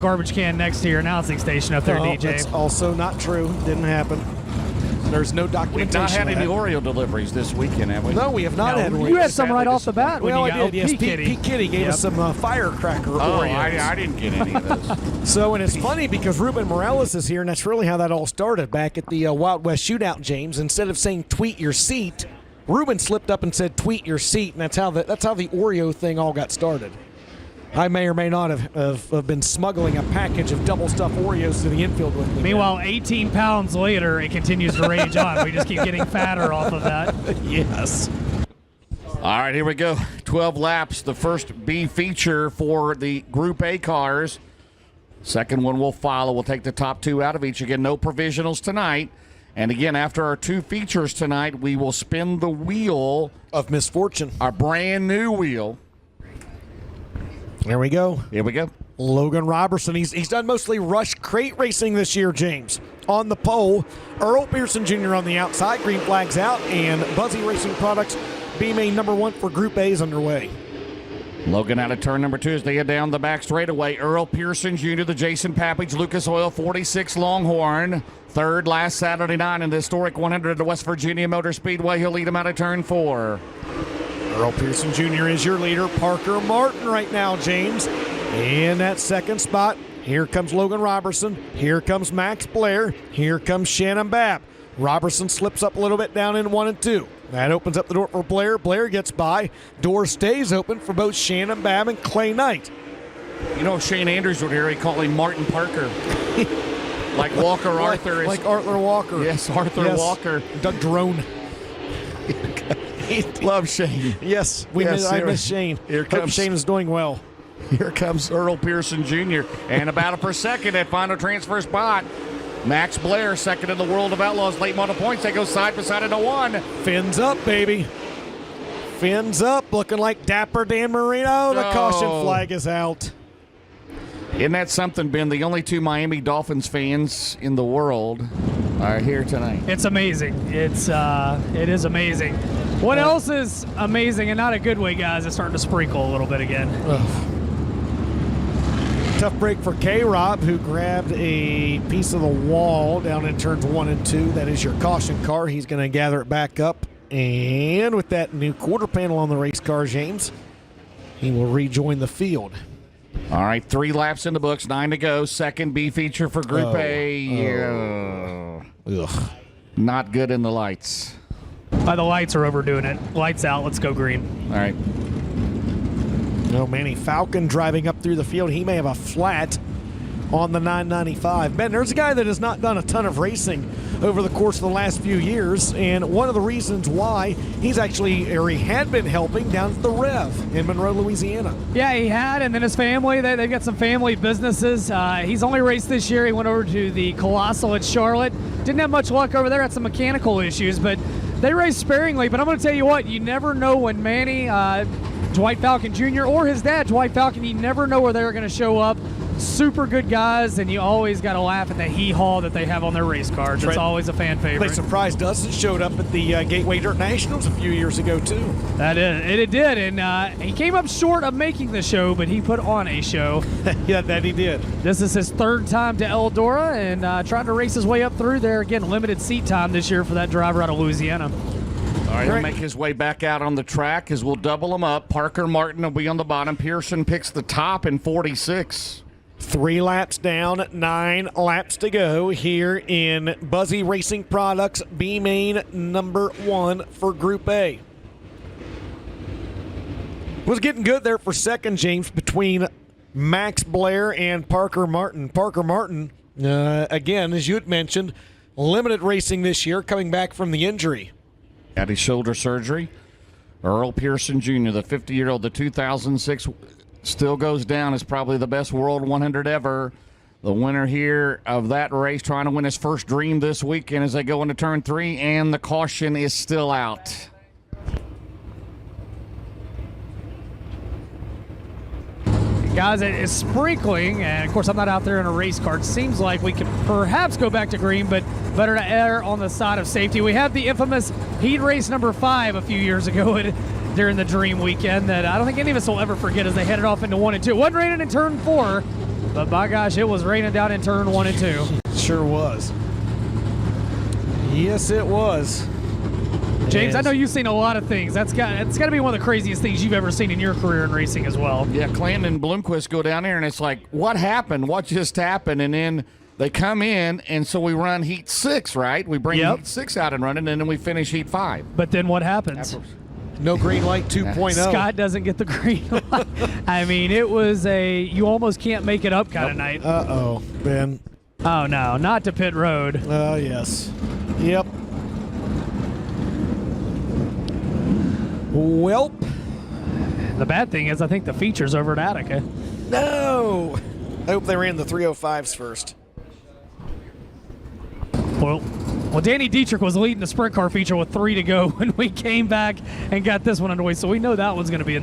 garbage can next to your announcing station up there, DJ. That's also not true. Didn't happen. There's no documentation. We've not had any Oreo deliveries this weekend, have we? No, we have not had You Oreos. had some right off the bat. Well, when I you did. Yes, Pete Kitty gave us some firecracker Oreos. I didn't get any of those. So, and it's funny because Ruben Morales is here, and that's really how that all started back at the Wild West Shootout, James. Instead of saying tweet your seat, Ruben slipped up and said tweet your seat, and that's how the Oreo thing all got started. I may or may not have been smuggling a package of double-stuffed Oreos to the infield with me. Meanwhile, 18 pounds later, it continues to rage on. We just keep getting fatter off of that. Yes. All right, here we go. 12 laps. The first B feature for the Group A cars. Second one will follow. We'll take the top two out of each. Again, no provisionals tonight. And again, after our two features tonight, we will spin the wheel of misfortune. Our brand new wheel. There we go. Here we go. Logan Robertson. He's done mostly rush crate racing this year, James. On the pole, Earl Pearson Jr. on the outside. Green flags out, and Buzzy Racing Products B-Main number one for Group A is underway. Logan out of turn number two as they head down the back straightaway. Earl Pearson Jr., the Jason Pappage, Lucas Oil 46 Longhorn. Third last Saturday night in the historic 100 at the West Virginia Motor Speedway. He'll lead him out of turn four. Earl Pearson Jr. is your leader. Parker Martin right now, James. In that second spot, here comes Logan Robertson. Here comes Max Blair. Here comes Shannon Babb. Robertson slips up a little bit down in 1 and 2. That opens up the door for Blair. Blair gets by. Door stays open for both Shannon Babb and Clay Knight. You know, if Shane Andrews were here, he'd call him Martin Parker. Like Walker Arthur. Like Arthur Walker. Yes, Arthur Walker. Doug Drone. Love Shane. Yes, I miss Shane. Hope Shane is doing well. Here comes Earl Pearson Jr. And a battle for second at final transfer spot. Max Blair, second in the World of Outlaws. Late model points. They go side by side into one. Fins up, baby. Fins up. Looking like Dapper Dan Marino. The caution flag is out. Isn't that something, Ben? The only two Miami Dolphins fans in the world are here tonight. It's amazing. It is amazing. What else is amazing, and not a good way, guys, is starting to sprinkle a little bit again. Tough break for K-Rob, who grabbed a piece of the wall down in turns 1 and 2. That is your caution car. He's going to gather it back up. And with that new quarter panel on the race car, James, he will rejoin the field. All right, 3 laps in the books, 9 to go. Second B feature for Group A. Not good in the lights. The lights are overdoing it. Lights out. Let's go green. All right. No, Manny Falcon driving up through the field. He may have a flat on the 995. Ben, there's a guy that has not done a ton of racing over the course of the last few years, and one of the reasons why he had been helping down at the Rev in Monroe, Louisiana. Yeah, he had, and then his family, they've got some family businesses. He's only raced this year. He went over to the Colossal at Charlotte. Didn't have much luck over there, had some mechanical issues, but they raced sparingly. But I'm going to tell you what, you never know when Manny, Dwight Falcon Jr., or his dad, Dwight Falcon, you never know where they're going to show up. Super good guys, and you always got to laugh at the hee-haw that they have on their race cars. It's always a fan favorite. They surprised us and showed up at the Gateway Dirt Nationals a few years ago, too. It did, and he came up short of making the show, but he put on a show. Yeah, that he did. This is his third time to Eldora, and trying to race his way up through there. Again, limited seat time this year for that driver out of Louisiana. All right, he'll make his way back out on the track as we'll double him up. Parker Martin will be on the bottom. Pearson picks the top in 46. 3 laps down, 9 laps to go here in Buzzy Racing Products B-Main number 1 for Group A. Was getting good there for second, James, between Max Blair and Parker Martin. Parker Martin, again, as you had mentioned, limited racing this year, coming back from the injury. Had his shoulder surgery. Earl Pearson Jr., the 50-year-old, the 2006 still goes down as probably the best World 100 ever. The winner here of that race, trying to win his first dream this weekend as they go into turn 3, and the caution is still out. Guys, it's sprinkling, and of course I'm not out there in a race car. It seems like we could perhaps go back to green, but better to err on the side of safety. We have the infamous heat race number 5 a few years ago during the Dream weekend that I don't think any of us will ever forget as they headed off into 1 and 2. One raining in turn 4. but by gosh, it was raining down in turn 1 and 2. Sure was. Yes, it was. James, I Yes. know you've seen a lot of things. It's got to be one of the craziest things you've ever seen in your career in racing as well. Yeah, Clanton and Bloomquist go down there, and it's like, what happened? What just happened? And then they come in, and so we run heat 6, right? We bring Yep. heat 6 out and running, and then we finish heat 5. But then what happens? No green light 2.0. Scott doesn't get the green light. I mean, it was you almost can't make it up kind of night. Uh-oh, Ben. Oh, no, not to pit road. Oh, yes. Yep. Welp. The bad thing is I think the feature's over at Attica. No. I hope they ran the 305s first. Well, Danny Dietrich was leading the sprint car feature with 3 to go when we came back and got this one underway, so we know that one's going to be